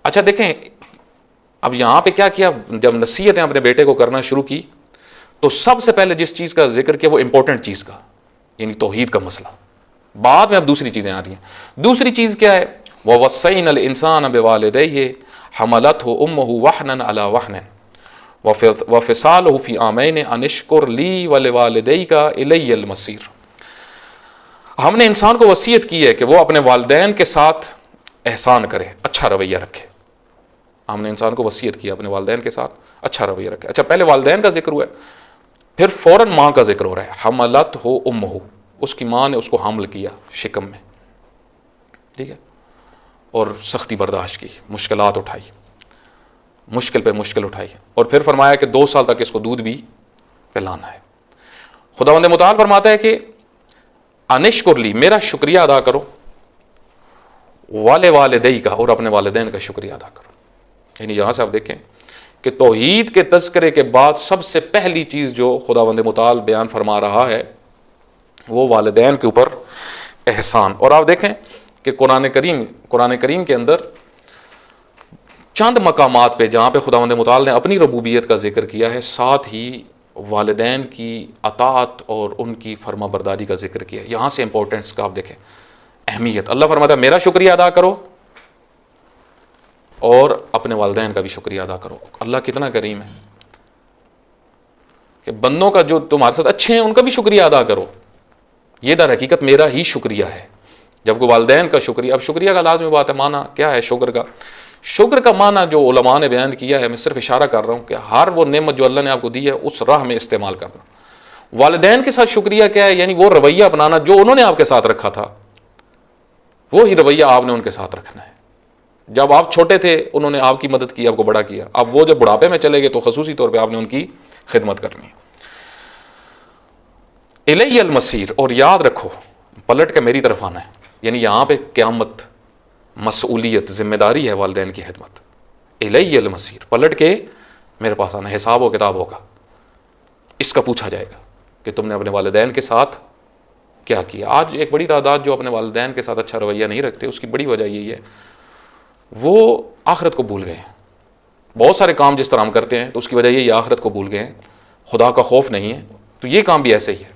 अच्छा देखें, अब यहां पे क्या किया, जब नसीहतें अपने बेटे को करना शुरू की तो सबसे पहले जिस चीज का जिक्र किया वो इंपॉर्टेंट चीज का, यानी तौहीद का मसला। बाद में अब दूसरी चीजें आ रही हैं। दूसरी चीज क्या है, वह वसैन अल इंसान बिवालिदैहि हमलतहु उम्मुहु वहनन अला वहन व फिसालहु फी आमैन अनिश्कुर ली व लिवालिदैका इलैयल मसीर। हमने इंसान को वसीयत की है कि वो अपने वालिदैन के साथ एहसान करे, अच्छा रवैया रखे। हमने इंसान को वसीयत किया अपने वालिदैन के साथ अच्छा रवैया रखे। अच्छा, पहले वालिदैन का जिक्र हुआ है, फिर फौरन माँ का जिक्र हो रहा है। हमलतहु उम्मुहु, उसकी माँ ने उसको हामिल किया शिकम में, ठीक है, और सख्ती बर्दाश्त की, मुश्किलात उठाई, मुश्किल पे मुश्किल उठाई, और फिर फरमाया कि 2 साल तक इसको दूध भी पिलाना है। खुदावंद मुताल फरमाता है कि अनिश्कुरली, मेरा शुक्रिया अदा करो, वाले वालिदै का, और अपने वालिदैन का शुक्रिया अदा करो। यानी यहां से आप देखें कि तौहीद के तज़किरे के बाद सबसे पहली चीज जो खुदावंद मुताल बयान फरमा रहा है वो वालिदैन के ऊपर एहसान। और आप देखें कि कुरान करीम के अंदर चंद मकामात पे जहाँ पे खुदावंद मुताल ने अपनी रबूबियत का जिक्र किया है, साथ ही वालिदैन की अतात और उनकी फर्मा बरदारी का जिक्र किया है। यहाँ से इंपॉर्टेंस का आप देखें अहमियत। अल्लाह फरमाता है मेरा शुक्रिया अदा करो और अपने वालिदैन का भी शुक्रिया अदा करो। अल्लाह कितना करीम है कि बंदों का जो तुम्हारे साथ अच्छे हैं उनका भी शुक्रिया अदा करो। ये दर हकीकत मेरा ही शुक्रिया है। जब को वालिदैन का शुक्रिया, अब शुक्रिया का लाज़मी बात है, माना क्या है शुक्र का? शुक्र का माना जो उलमा ने बयान किया है, मैं सिर्फ इशारा कर रहा हूँ कि हर वो नेमत जो अल्लाह ने आपको दी है उस राह में इस्तेमाल करना। वालिदैन के साथ शुक्रिया क्या है? यानी वो रवैया अपनाना जो उन्होंने आपके साथ रखा था, वो ही रवैया आपने उनके साथ रखना है। जब आप छोटे थे उन्होंने आपकी मदद की, आपको बड़ा किया, अब वो जब बुढ़ापे में चले गए तो खसूसी तौर पर आपने उनकी खिदमत करनी है। इलैयल मसीर, और याद रखो पलट के मेरी तरफ आना है। यानी यहाँ पे क़यामत मसूलियत, जिम्मेदारी है वालिदैन की खिदमत। इलैयल मसीर, पलट के मेरे पास आना, हिसाब व किताब होगा, इसका पूछा जाएगा कि तुमने अपने वालिदैन के साथ क्या किया। आज एक बड़ी तादाद जो अपने वालिदैन के साथ अच्छा रवैया नहीं रखते, उसकी बड़ी वजह यही है वो आखिरत को भूल गए हैं। बहुत सारे काम जिस तरह हम करते हैं तो उसकी वजह यही आखिरत को भूल गए हैं, खुदा का खौफ नहीं है। तो ये काम भी ऐसे ही है।